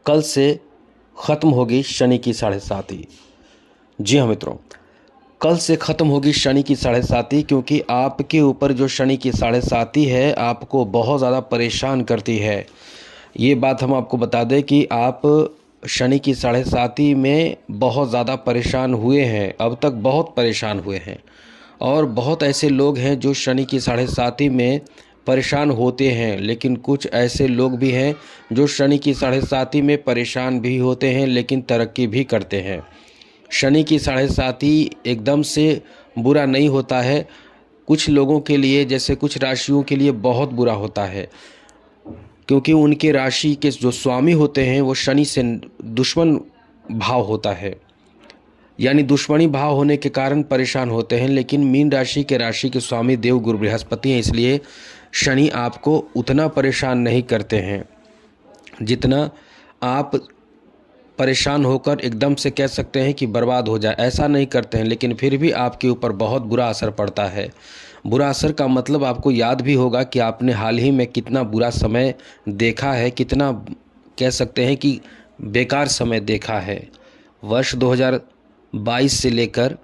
कल से ख़त्म होगी शनि की 7.5। जी हाँ मित्रों, कल से ख़त्म होगी शनि की 7.5, क्योंकि आपके ऊपर जो शनि की 7.5 है आपको बहुत ज़्यादा परेशान करती है। ये बात हम आपको बता दें कि आप शनि की 7.5 में बहुत ज़्यादा परेशान हुए हैं, अब तक बहुत परेशान हुए हैं। और बहुत ऐसे लोग हैं जो शनि की 7.5 में परेशान होते हैं, लेकिन कुछ ऐसे लोग भी हैं जो शनि की 7.5 में परेशान भी होते हैं लेकिन तरक्की भी करते हैं। शनि की 7.5 एकदम से बुरा नहीं होता है। कुछ लोगों के लिए, जैसे कुछ राशियों के लिए बहुत बुरा होता है, क्योंकि उनके राशि के जो स्वामी होते हैं वो शनि से दुश्मन भाव होता है, यानी दुश्मनी भाव होने के कारण परेशान होते हैं। लेकिन मीन राशि के स्वामी देव गुरु बृहस्पति हैं, इसलिए शनि आपको उतना परेशान नहीं करते हैं जितना आप परेशान होकर एकदम से कह सकते हैं कि बर्बाद हो जाए, ऐसा नहीं करते हैं। लेकिन फिर भी आपके ऊपर बहुत बुरा असर पड़ता है। बुरा असर का मतलब आपको याद भी होगा कि आपने हाल ही में कितना बुरा समय देखा है, कितना कह सकते हैं कि बेकार समय देखा है। वर्ष 2022 से लेकर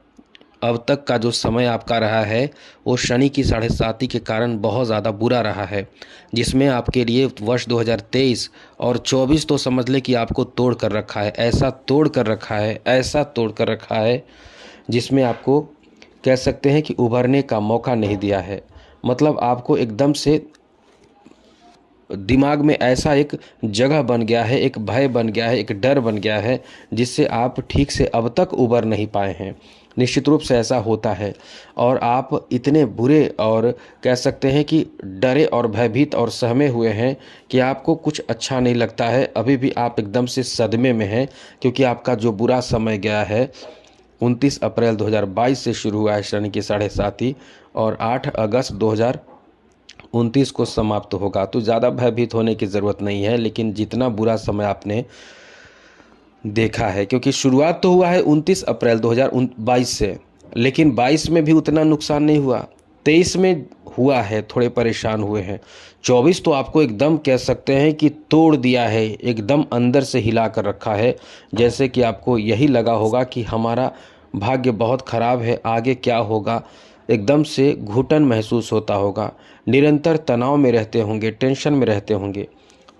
अब तक का जो समय आपका रहा है वो शनि की 7.5 के कारण बहुत ज़्यादा बुरा रहा है, जिसमें आपके लिए वर्ष 2023 और 24 तो समझ ले कि आपको तोड़ कर रखा है, ऐसा तोड़ कर रखा है, ऐसा तोड़ कर रखा है, जिसमें आपको कह सकते हैं कि उभरने का मौका नहीं दिया है। मतलब आपको एकदम से दिमाग में ऐसा एक जगह बन गया है, एक भय बन गया है, एक डर बन गया है, जिससे आप ठीक से अब तक उबर नहीं पाए हैं। निश्चित रूप से ऐसा होता है, और आप इतने बुरे और कह सकते हैं कि डरे और भयभीत और सहमे हुए हैं कि आपको कुछ अच्छा नहीं लगता है। अभी भी आप एकदम से सदमे में हैं, क्योंकि आपका जो बुरा समय गया है 29 अप्रैल 2022 से शुरू हुआ है शनि की 7.5 और 8 अगस्त 2029 को समाप्त होगा। तो ज़्यादा भयभीत होने की ज़रूरत नहीं है। लेकिन जितना बुरा समय आपने देखा है, क्योंकि शुरुआत तो हुआ है 29 अप्रैल 2022 से, लेकिन 22 में भी उतना नुकसान नहीं हुआ, 23 में हुआ है, थोड़े परेशान हुए हैं। 24 तो आपको एकदम कह सकते हैं कि तोड़ दिया है, एकदम अंदर से हिला कर रखा है। जैसे कि आपको यही लगा होगा कि हमारा भाग्य बहुत ख़राब है, आगे क्या होगा, एकदम से घुटन महसूस होता होगा, निरंतर तनाव में रहते होंगे, टेंशन में रहते होंगे,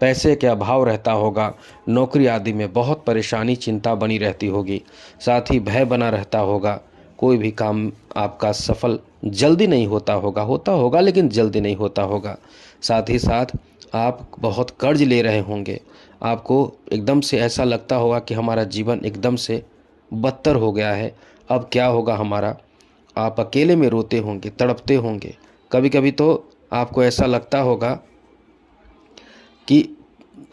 पैसे का अभाव रहता होगा, नौकरी आदि में बहुत परेशानी चिंता बनी रहती होगी, साथ ही भय बना रहता होगा। कोई भी काम आपका सफल जल्दी नहीं होता होगा लेकिन जल्दी नहीं होता होगा। साथ ही साथ आप बहुत कर्ज ले रहे होंगे, आपको एकदम से ऐसा लगता होगा कि हमारा जीवन एकदम से बदतर हो गया है, अब क्या होगा हमारा। आप अकेले में रोते होंगे, तड़पते होंगे, कभी कभी तो आपको ऐसा लगता होगा कि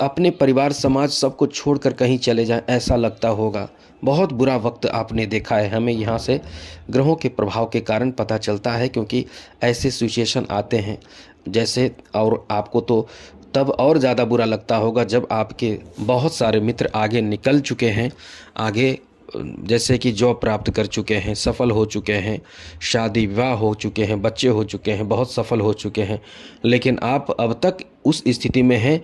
अपने परिवार समाज सबको छोड़कर कहीं चले जाएं, ऐसा लगता होगा। बहुत बुरा वक्त आपने देखा है। हमें यहाँ से ग्रहों के प्रभाव के कारण पता चलता है, क्योंकि ऐसे सिचुएशन आते हैं जैसे, और आपको तो तब और ज़्यादा बुरा लगता होगा जब आपके बहुत सारे मित्र आगे निकल चुके हैं, आगे जैसे कि जॉब प्राप्त कर चुके हैं, सफल हो चुके हैं, शादी विवाह हो चुके हैं, बच्चे हो चुके हैं, बहुत सफल हो चुके हैं, लेकिन आप अब तक उस स्थिति में हैं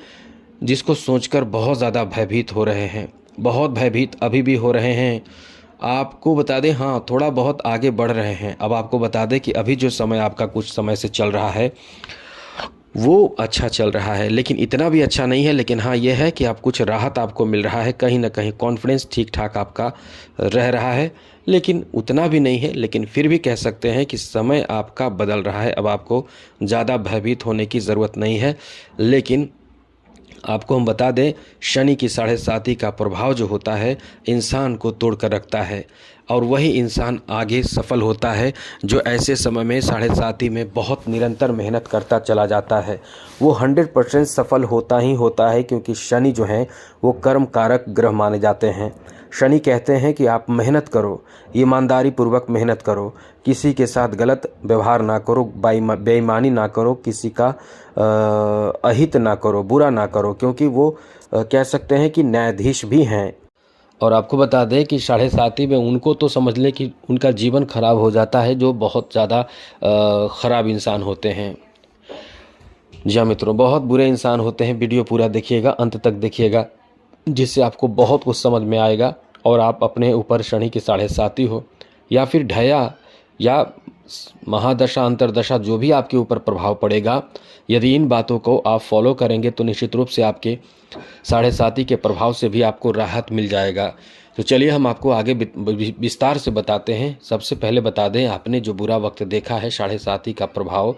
जिसको सोचकर बहुत ज़्यादा भयभीत हो रहे हैं। बहुत भयभीत अभी भी हो रहे हैं। आपको बता दें, हाँ, थोड़ा बहुत आगे बढ़ रहे हैं। अब आपको बता दें कि अभी जो समय आपका कुछ समय से चल रहा है वो अच्छा चल रहा है, लेकिन इतना भी अच्छा नहीं है। लेकिन हाँ, यह है कि आप कुछ राहत आपको मिल रहा है, कहीं ना कहीं कॉन्फिडेंस ठीक ठाक आपका रह रहा है, लेकिन उतना भी नहीं है। लेकिन फिर भी कह सकते हैं कि समय आपका बदल रहा है। अब आपको ज़्यादा भयभीत होने की ज़रूरत नहीं है। लेकिन आपको हम बता दें, शनि की 7.5 का प्रभाव जो होता है इंसान को तोड़ कर रखता है, और वही इंसान आगे सफल होता है जो ऐसे समय में 7.5 में बहुत निरंतर मेहनत करता चला जाता है। वो 100% सफल होता ही होता है, क्योंकि शनि जो है वो कर्म कारक ग्रह माने जाते हैं। शनि कहते हैं कि आप मेहनत करो, ईमानदारी पूर्वक मेहनत करो, किसी के साथ गलत व्यवहार ना करो, बेईमानी ना करो, किसी का अहित ना करो, बुरा ना करो, क्योंकि वो कह सकते हैं कि न्यायाधीश भी हैं। और आपको बता दें कि 7.5 में उनको तो समझ लें कि उनका जीवन खराब हो जाता है, जो बहुत ज़्यादा ख़राब इंसान होते हैं। जी हाँ मित्रों, बहुत बुरे इंसान होते हैं। वीडियो पूरा देखिएगा, अंत तक देखिएगा। जिससे आपको बहुत कुछ समझ में आएगा और आप अपने ऊपर शनि की 7.5 हो या फिर ढया या महादशा अंतरदशा जो भी आपके ऊपर प्रभाव पड़ेगा, यदि इन बातों को आप फॉलो करेंगे तो निश्चित रूप से आपके 7.5 के प्रभाव से भी आपको राहत मिल जाएगा। तो चलिए हम आपको आगे विस्तार से बताते हैं। सबसे पहले बता दें, आपने जो बुरा वक्त देखा है 7.5 का प्रभाव,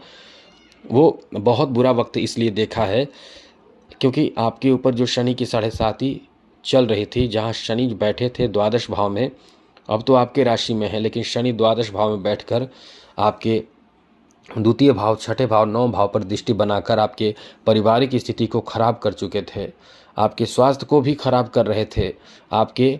वो बहुत बुरा वक्त इसलिए देखा है क्योंकि आपके ऊपर जो शनि की 7.5 चल रही थी, जहाँ शनि बैठे थे द्वादश भाव में, अब तो आपके राशि में है, लेकिन शनि द्वादश भाव में बैठकर आपके द्वितीय भाव, छठे भाव, 9 भाव पर दृष्टि बनाकर आपके पारिवारिक स्थिति को खराब कर चुके थे, आपके स्वास्थ्य को भी खराब कर रहे थे, आपके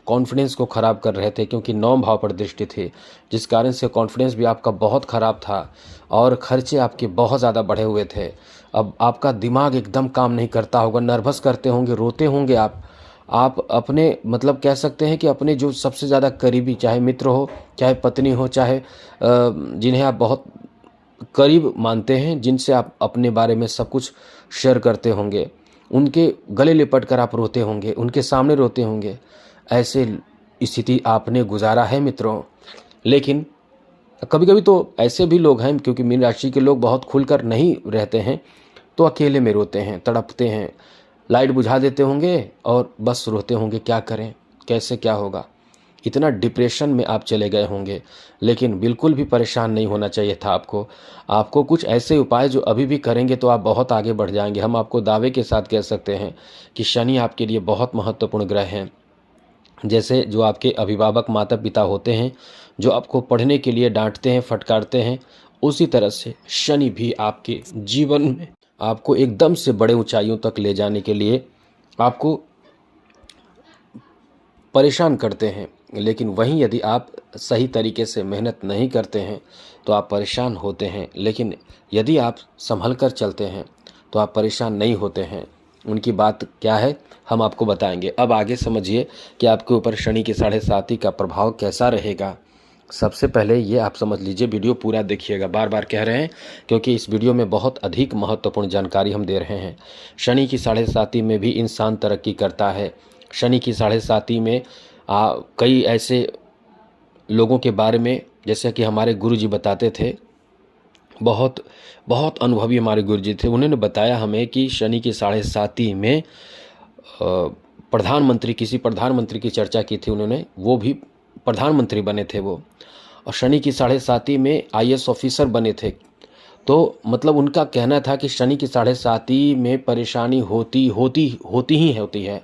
कॉन्फिडेंस को खराब कर रहे थे, क्योंकि 9 भाव पर दृष्टि थी, जिस कारण से कॉन्फिडेंस भी आपका बहुत खराब था और खर्चे आपके बहुत ज़्यादा बढ़े हुए थे। अब आपका दिमाग एकदम काम नहीं करता होगा, नर्वस करते होंगे, रोते होंगे आप अपने मतलब कह सकते हैं कि अपने जो सबसे ज़्यादा करीबी, चाहे मित्र हो, चाहे पत्नी हो, चाहे जिन्हें आप बहुत करीब मानते हैं, जिनसे आप अपने बारे में सब कुछ शेयर करते होंगे, उनके गले लिपट कर आप रोते होंगे, उनके सामने रोते होंगे। ऐसे स्थिति आपने गुजारा है मित्रों। लेकिन कभी कभी तो ऐसे भी लोग हैं, क्योंकि मीन राशि के लोग बहुत खुलकर नहीं रहते हैं, तो अकेले में रोते हैं, तड़पते हैं, लाइट बुझा देते होंगे और बस रोते होंगे, क्या करें, कैसे क्या होगा। इतना डिप्रेशन में आप चले गए होंगे। लेकिन बिल्कुल भी परेशान नहीं होना चाहिए था आपको कुछ ऐसे उपाय जो अभी भी करेंगे तो आप बहुत आगे बढ़ जाएंगे। हम आपको दावे के साथ कह सकते हैं कि शनि आपके लिए बहुत महत्वपूर्ण ग्रह हैं। जैसे जो आपके अभिभावक माता पिता होते हैं, जो आपको पढ़ने के लिए डांटते हैं, फटकारते हैं, उसी तरह से शनि भी आपके जीवन में आपको एकदम से बड़े ऊंचाइयों तक ले जाने के लिए आपको परेशान करते हैं। लेकिन वहीं यदि आप सही तरीके से मेहनत नहीं करते हैं तो आप परेशान होते हैं, लेकिन यदि आप संभल कर चलते हैं तो आप परेशान नहीं होते हैं। उनकी बात क्या है हम आपको बताएंगे। अब आगे समझिए कि आपके ऊपर शनि की 7.5 का प्रभाव कैसा रहेगा। सबसे पहले ये आप समझ लीजिए, वीडियो पूरा देखिएगा, बार बार कह रहे हैं क्योंकि इस वीडियो में बहुत अधिक महत्वपूर्ण जानकारी हम दे रहे हैं। शनि की 7.5 में भी इंसान तरक्की करता है। शनि की 7.5 में कई ऐसे लोगों के बारे में, जैसे कि हमारे गुरुजी बताते थे, बहुत बहुत अनुभवी हमारे गुरुजी थे, उन्होंने बताया हमें कि शनि की 7.5 में प्रधानमंत्री, किसी प्रधानमंत्री की चर्चा की थी उन्होंने, वो भी प्रधानमंत्री बने थे वो, और शनि की 7.5 में IAS ऑफिसर बने थे। तो मतलब उनका कहना था कि शनि की 7.5 में परेशानी होती है,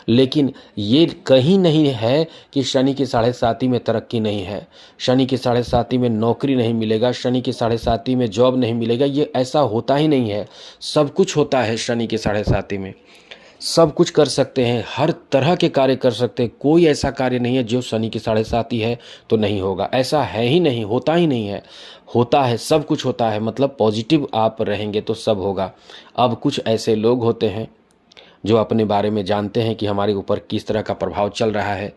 लेकिन ये कहीं नहीं है कि शनि की 7.5 में तरक्की नहीं है, शनि की 7.5 में नौकरी नहीं मिलेगा, शनि की 7.5 में जॉब नहीं मिलेगा, ये ऐसा होता ही नहीं है। सब कुछ होता है शनि की 7.5 में, सब कुछ कर सकते हैं, हर तरह के कार्य कर सकते हैं। कोई ऐसा कार्य नहीं है जो शनि की 7.5 है तो नहीं होगा, ऐसा है ही नहीं, होता ही नहीं है, होता है, सब कुछ होता है। मतलब पॉजिटिव आप रहेंगे तो सब होगा। अब कुछ ऐसे लोग होते हैं जो अपने बारे में जानते हैं कि हमारे ऊपर किस तरह का प्रभाव चल रहा है।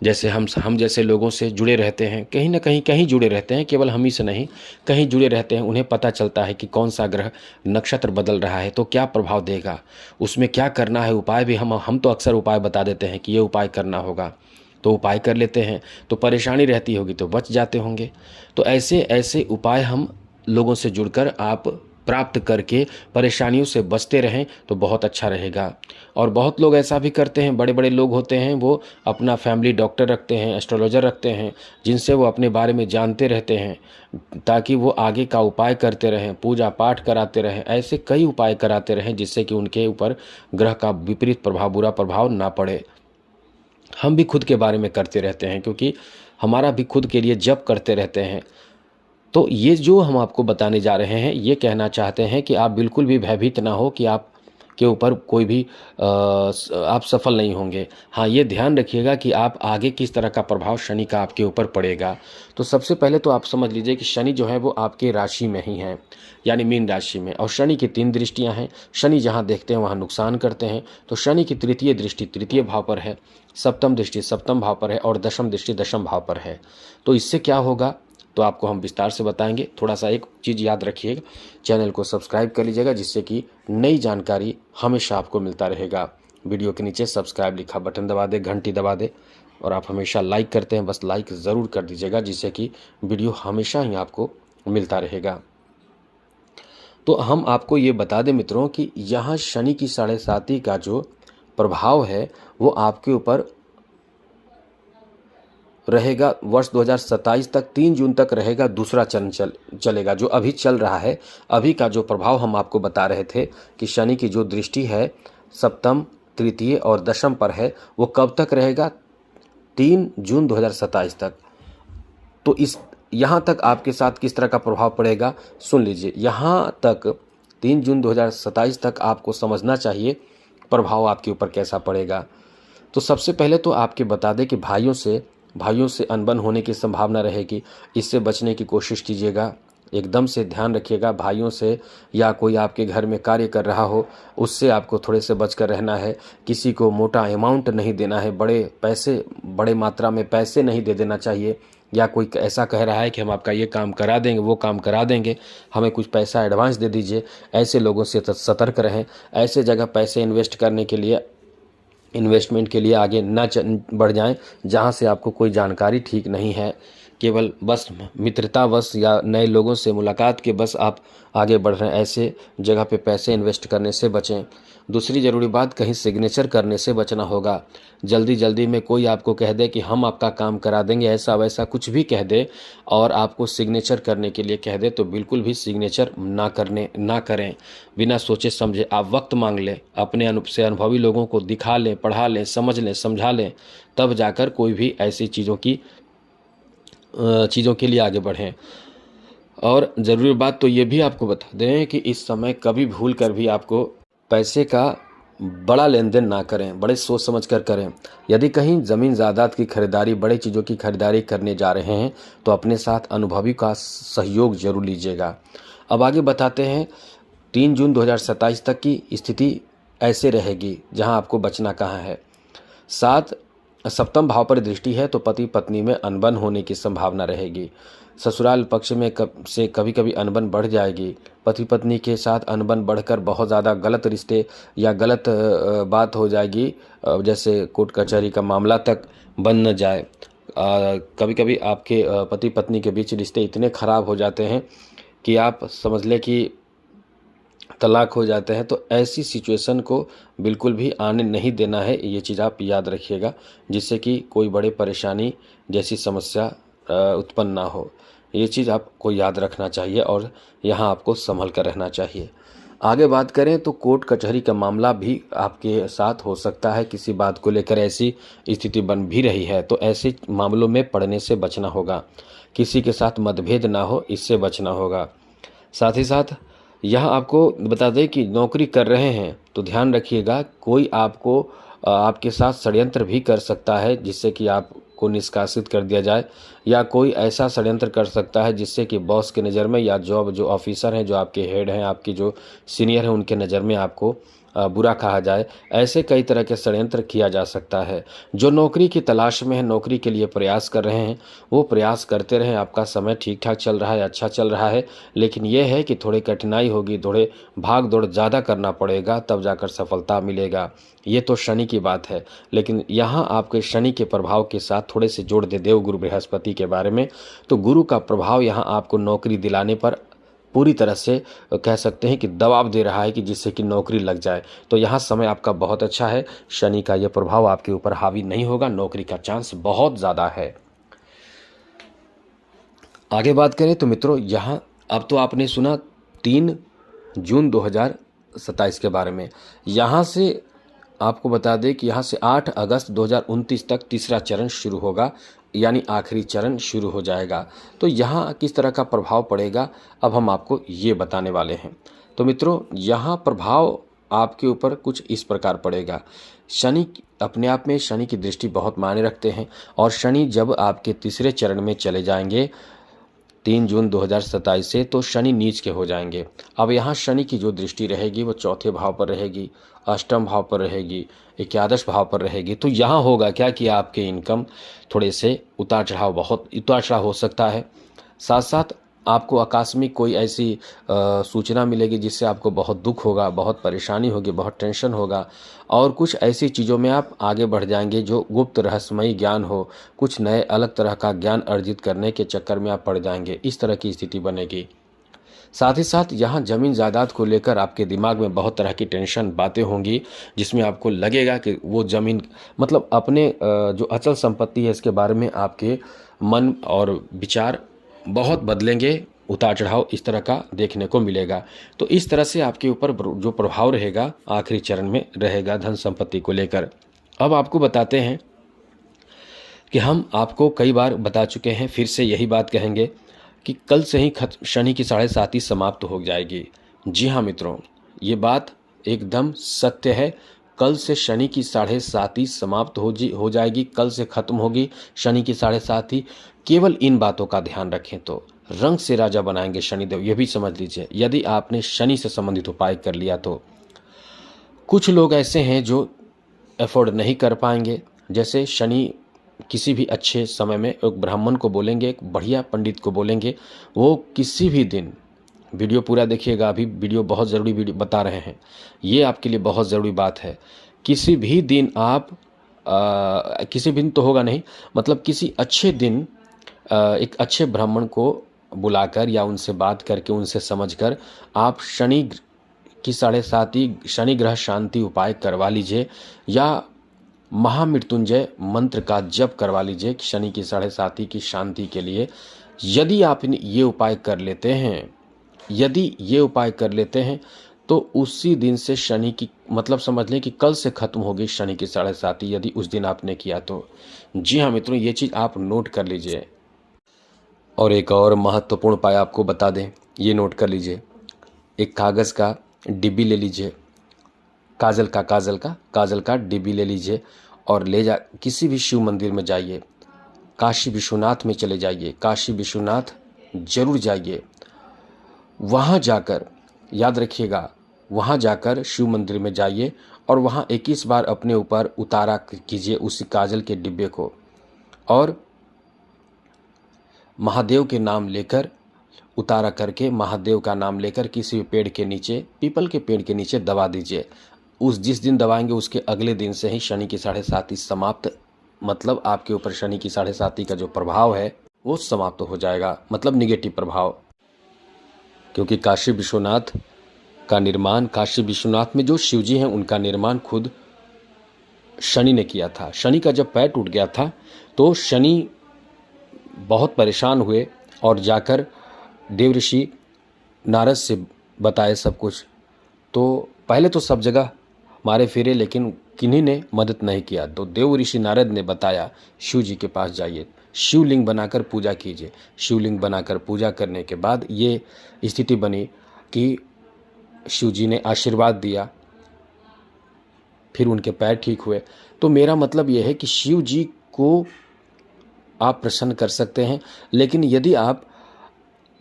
जैसे हम जैसे लोगों से जुड़े रहते हैं, कहीं ना कहीं जुड़े रहते हैं, केवल हम ही से नहीं, कहीं जुड़े रहते हैं, उन्हें पता चलता है कि कौन सा ग्रह नक्षत्र बदल रहा है तो क्या प्रभाव देगा, उसमें क्या करना है। उपाय भी हम तो अक्सर उपाय बता देते हैं कि ये उपाय करना होगा, तो उपाय कर लेते हैं, तो परेशानी रहती होगी तो बच जाते होंगे। तो ऐसे ऐसे उपाय हम लोगों से जुड़कर आप प्राप्त करके परेशानियों से बचते रहें तो बहुत अच्छा रहेगा। और बहुत लोग ऐसा भी करते हैं, बड़े बड़े लोग होते हैं, वो अपना फैमिली डॉक्टर रखते हैं, एस्ट्रोलॉजर रखते हैं, जिनसे वो अपने बारे में जानते रहते हैं ताकि वो आगे का उपाय करते रहें, पूजा पाठ कराते रहें, ऐसे कई उपाय कराते रहें जिससे कि उनके ऊपर ग्रह का विपरीत प्रभाव, बुरा प्रभाव ना पड़े। हम भी खुद के बारे में करते रहते हैं, क्योंकि हमारा भी खुद के लिए जप करते रहते हैं। तो ये जो हम आपको बताने जा रहे हैं, ये कहना चाहते हैं कि आप बिल्कुल भी भयभीत ना हो कि आप के ऊपर कोई भी आप सफल नहीं होंगे। हाँ, ये ध्यान रखिएगा कि आप आगे किस तरह का प्रभाव शनि का आपके ऊपर पड़ेगा। तो सबसे पहले तो आप समझ लीजिए कि शनि जो है वो आपके राशि में ही है, यानी मीन राशि में, और शनि की 3 दृष्टियां हैं। शनि जहाँ देखते हैं वहाँ नुकसान करते हैं। तो शनि की तृतीय दृष्टि तृतीय भाव पर है, सप्तम दृष्टि सप्तम भाव पर है, और दशम दृष्टि दशम भाव पर है। तो इससे क्या होगा तो आपको हम विस्तार से बताएंगे। थोड़ा सा एक चीज़ याद रखिएगा, चैनल को सब्सक्राइब कर लीजिएगा, जिससे कि नई जानकारी हमेशा आपको मिलता रहेगा। वीडियो के नीचे सब्सक्राइब लिखा बटन दबा दे, घंटी दबा दे। और आप हमेशा लाइक करते हैं, बस लाइक ज़रूर कर दीजिएगा, जिससे कि वीडियो हमेशा ही आपको मिलता रहेगा। तो हम आपको ये बता दें मित्रों कि यहाँ शनि की 7.5 का जो प्रभाव है वो आपके ऊपर रहेगा वर्ष 2027 तक, 3 जून तक रहेगा। दूसरा चरण चलेगा जो अभी चल रहा है। अभी का जो प्रभाव हम आपको बता रहे थे कि शनि की जो दृष्टि है सप्तम, तृतीय और दशम पर है, वो कब तक रहेगा? 3 जून 2027 तक। तो इस यहाँ तक आपके साथ किस तरह का प्रभाव पड़ेगा सुन लीजिए। यहाँ तक 3 जून 2027 तक आपको समझना चाहिए प्रभाव आपके ऊपर कैसा पड़ेगा। तो सबसे पहले तो आपके बता दें कि भाइयों से अनबन होने की संभावना रहेगी। इससे बचने की कोशिश कीजिएगा, एकदम से ध्यान रखिएगा। भाइयों से या कोई आपके घर में कार्य कर रहा हो उससे आपको थोड़े से बचकर रहना है। किसी को मोटा अमाउंट नहीं देना है, बड़े मात्रा में पैसे नहीं दे देना चाहिए। या कोई ऐसा कह रहा है कि हम आपका ये काम करा देंगे, वो काम करा देंगे, हमें कुछ पैसा एडवांस दे दीजिए, ऐसे लोगों से सतर्क रहें। ऐसे जगह पैसे इन्वेस्टमेंट के लिए आगे ना बढ़ जाएं जहां से आपको कोई जानकारी ठीक नहीं है। केवल बस मित्रतावश या नए लोगों से मुलाकात के बस आप आगे बढ़ रहे हैं, ऐसे जगह पे पैसे इन्वेस्ट करने से बचें। दूसरी ज़रूरी बात, कहीं सिग्नेचर करने से बचना होगा। जल्दी में कोई आपको कह दे कि हम आपका काम करा देंगे, ऐसा वैसा कुछ भी कह दे और आपको सिग्नेचर करने के लिए कह दे, तो बिल्कुल भी सिग्नेचर ना करें। बिना सोचे समझे आप वक्त मांग लें, अपने से अनुभवी लोगों को दिखा लें, पढ़ा लें, समझ लें, समझा लें, तब जाकर कोई भी ऐसी चीज़ों के लिए आगे बढ़ें। और ज़रूरी बात तो ये भी आपको बता दें कि इस समय कभी भूल कर भी आपको पैसे का बड़ा लेन देन ना करें, बड़े सोच समझ कर करें। यदि कहीं ज़मीन जायदाद की खरीदारी, बड़ी चीज़ों की खरीदारी करने जा रहे हैं तो अपने साथ अनुभवी का सहयोग जरूर लीजिएगा। अब आगे बताते हैं। 3 जून 2027 तक की स्थिति ऐसे रहेगी जहां आपको बचना कहाँ है। 7 भाव पर दृष्टि है तो पति पत्नी में अनबन होने की संभावना रहेगी। ससुराल पक्ष में से कभी कभी अनबन बढ़ जाएगी। पति पत्नी के साथ अनबन बढ़कर बहुत ज़्यादा गलत रिश्ते या गलत बात हो जाएगी, जैसे कोर्ट कचहरी का मामला तक बन न जाए। कभी कभी आपके पति पत्नी के बीच रिश्ते इतने ख़राब हो जाते हैं कि आप समझ लें कि तलाक हो जाते हैं। तो ऐसी सिचुएशन को बिल्कुल भी आने नहीं देना है, ये चीज़ आप याद रखिएगा, जिससे कि कोई बड़े परेशानी जैसी समस्या उत्पन्न ना हो। ये चीज़ आपको याद रखना चाहिए और यहाँ आपको संभल कर रहना चाहिए। आगे बात करें तो कोर्ट कचहरी का मामला भी आपके साथ हो सकता है। किसी बात को लेकर ऐसी स्थिति बन भी रही है तो ऐसे मामलों में पड़ने से बचना होगा। किसी के साथ मतभेद ना हो, इससे बचना होगा। साथ ही साथ यह आपको बता दें कि नौकरी कर रहे हैं तो ध्यान रखिएगा, कोई आपके साथ षड्यंत्र भी कर सकता है जिससे कि आपको निष्कासित कर दिया जाए, या कोई ऐसा षड्यंत्र कर सकता है जिससे कि बॉस के नज़र में या जो ऑफिसर हैं, जो आपके हेड हैं, आपके जो सीनियर हैं, उनके नज़र में आपको बुरा कहा जाए। ऐसे कई तरह के षड्यंत्र किया जा सकता है। जो नौकरी की तलाश में है, नौकरी के लिए प्रयास कर रहे हैं, वो प्रयास करते रहें। आपका समय ठीक ठाक चल रहा है, अच्छा चल रहा है, लेकिन ये है कि थोड़ी कठिनाई होगी, थोड़े भाग दौड़ ज़्यादा करना पड़ेगा, तब जाकर सफलता मिलेगा। ये तो शनि की बात है, लेकिन यहाँ आपके शनि के प्रभाव के साथ थोड़े से जोड़ दे देवगुरु बृहस्पति के बारे में। तो गुरु का प्रभाव यहाँ आपको नौकरी दिलाने पर पूरी तरह से कह सकते हैं कि दबाव दे रहा है कि जिससे कि नौकरी लग जाए। तो यहाँ समय आपका बहुत अच्छा है, शनि का यह प्रभाव आपके ऊपर हावी नहीं होगा, नौकरी का चांस बहुत ज़्यादा है। आगे बात करें तो मित्रों, यहाँ अब तो आपने सुना 3 जून 2027 के बारे में। यहाँ से आपको बता दें कि यहाँ से 8 अगस्त 2029 तक तीसरा चरण शुरू होगा, यानी आखिरी चरण शुरू हो जाएगा। तो यहाँ किस तरह का प्रभाव पड़ेगा अब हम आपको ये बताने वाले हैं। तो मित्रों, यहाँ प्रभाव आपके ऊपर कुछ इस प्रकार पड़ेगा। शनि अपने आप में शनि की दृष्टि बहुत मायने रखते हैं, और शनि जब आपके तीसरे चरण में चले जाएंगे 3 जून 2027 से, तो शनि नीच के हो जाएंगे। अब यहाँ शनि की जो दृष्टि रहेगी वो चौथे भाव पर रहेगी, अष्टम भाव पर रहेगी, एकादश भाव पर रहेगी। तो यहाँ होगा क्या कि आपके इनकम थोड़े से उतार चढ़ाव हो सकता है। साथ साथ आपको आकस्मिक कोई ऐसी सूचना मिलेगी जिससे आपको बहुत दुख होगा, बहुत परेशानी होगी, बहुत टेंशन होगा और कुछ ऐसी चीज़ों में आप आगे बढ़ जाएंगे जो गुप्त रहस्यमयी ज्ञान हो, कुछ नए अलग तरह का ज्ञान अर्जित करने के चक्कर में आप पड़ जाएंगे, इस तरह की स्थिति बनेगी। साथ ही साथ यहाँ ज़मीन जायदाद को लेकर आपके दिमाग में बहुत तरह की टेंशन बातें होंगी, जिसमें आपको लगेगा कि वो ज़मीन मतलब अपने जो अचल संपत्ति है इसके बारे में आपके मन और विचार बहुत बदलेंगे, उतार चढ़ाव इस तरह का देखने को मिलेगा। तो इस तरह से आपके ऊपर जो प्रभाव रहेगा आखिरी चरण में रहेगा धन संपत्ति को लेकर। अब आपको बताते हैं कि हम आपको कई बार बता चुके हैं, फिर से यही बात कहेंगे कि कल से ही शनि की 7.5 समाप्त हो जाएगी। जी हाँ मित्रों, ये बात एकदम सत्य है। कल से शनि की 7.5 समाप्त हो जाएगी, कल से खत्म होगी शनि की 7.5। केवल इन बातों का ध्यान रखें तो रंग से राजा बनाएंगे शनिदेव, ये भी समझ लीजिए। यदि आपने शनि से संबंधित उपाय कर लिया तो कुछ लोग ऐसे हैं जो अफोर्ड नहीं कर पाएंगे। जैसे शनि किसी भी अच्छे समय में एक ब्राह्मण को बोलेंगे, एक बढ़िया पंडित को बोलेंगे, वो किसी भी दिन, वीडियो पूरा देखिएगा, अभी वीडियो बहुत ज़रूरी वीडियो बता रहे हैं, ये आपके लिए बहुत ज़रूरी बात है। किसी भी दिन आप किसी दिन तो होगा नहीं, मतलब किसी अच्छे दिन एक अच्छे ब्राह्मण को बुलाकर या उनसे बात करके उनसे समझकर आप शनि की 7.5 शनि ग्रह शांति उपाय करवा लीजिए या महामृत्युंजय मंत्र का जप करवा लीजिए शनि की 7.5 की शांति के लिए। यदि आप ये उपाय कर लेते हैं, तो उसी दिन से शनि की मतलब समझ लें कि कल से खत्म होगी शनि की 7.5, यदि उस दिन आपने किया तो। जी हाँ मित्रों, ये चीज़ आप नोट कर लीजिए। और एक और महत्वपूर्ण उपाय आपको बता दें, ये नोट कर लीजिए। एक कागज़ का डिब्बी ले लीजिए, काजल का डिब्बी ले लीजिए और ले जा किसी भी शिव मंदिर में जाइए, काशी विश्वनाथ में चले जाइए, काशी विश्वनाथ जरूर जाइए। वहाँ जाकर याद रखिएगा, वहाँ जाकर शिव मंदिर में जाइए और वहाँ 21 बार अपने ऊपर उतारा कीजिए उसी काजल के डिब्बे को और महादेव के नाम लेकर उतारा करके महादेव का नाम लेकर किसी पेड़ के नीचे, पीपल के पेड़ के नीचे दबा दीजिए। जिस दिन दबाएंगे उसके अगले दिन से ही शनि की 7.5 समाप्त, मतलब आपके ऊपर शनि की 7.5 का जो प्रभाव है वो समाप्त हो जाएगा, मतलब निगेटिव प्रभाव। क्योंकि काशी विश्वनाथ में जो शिवजी हैं उनका निर्माण खुद शनि ने किया था। शनि का जब पैर टूट गया था तो शनि बहुत परेशान हुए और जाकर देव ऋषि नारद से बताए सब कुछ। तो पहले तो सब जगह मारे फिरे, लेकिन किन्हीं ने मदद नहीं किया। तो देव ऋषि नारद ने बताया शिव जी के पास जाइए, शिवलिंग बनाकर पूजा कीजिए। शिवलिंग बनाकर पूजा करने के बाद ये स्थिति बनी कि शिव जी ने आशीर्वाद दिया, फिर उनके पैर ठीक हुए। तो मेरा मतलब ये है कि शिव जी को आप प्रसन्न कर सकते हैं, लेकिन यदि आप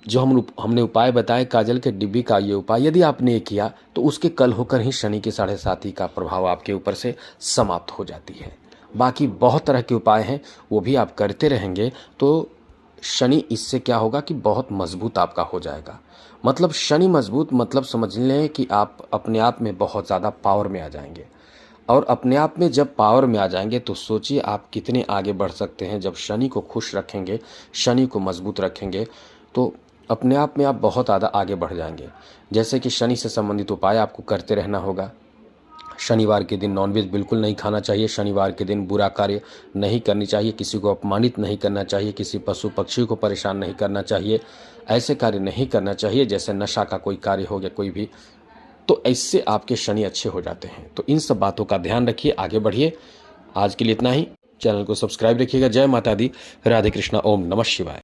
जो हमने उपाय बताए काजल के डिब्बी का, ये उपाय यदि आपने किया तो उसके कल होकर ही शनि की 7.5 का प्रभाव आपके ऊपर से समाप्त हो जाती है। बाकी बहुत तरह के उपाय हैं, वो भी आप करते रहेंगे तो शनि इससे क्या होगा कि बहुत मजबूत आपका हो जाएगा। मतलब शनि मजबूत मतलब समझ लें कि आप अपने आप में बहुत ज़्यादा पावर में आ जाएंगे। और अपने आप में जब पावर में आ जाएंगे तो सोचिए आप कितने आगे बढ़ सकते हैं। जब शनि को खुश रखेंगे, शनि को मजबूत रखेंगे, तो अपने आप में आप बहुत ज़्यादा आगे बढ़ जाएंगे। जैसे कि शनि से संबंधित उपाय आपको करते रहना होगा। शनिवार के दिन नॉनवेज बिल्कुल नहीं खाना चाहिए, शनिवार के दिन बुरा कार्य नहीं करनी चाहिए, किसी को अपमानित नहीं करना चाहिए, किसी पशु पक्षी को परेशान नहीं करना चाहिए, ऐसे कार्य नहीं करना चाहिए जैसे नशा का कोई कार्य हो गया कोई भी। तो इससे आपके शनि अच्छे हो जाते हैं। तो इन सब बातों का ध्यान रखिए, आगे बढ़िए। आज के लिए इतना ही। चैनल को सब्सक्राइब रखिएगा। जय माता दी, राधे कृष्णा, ओम नमः शिवाय।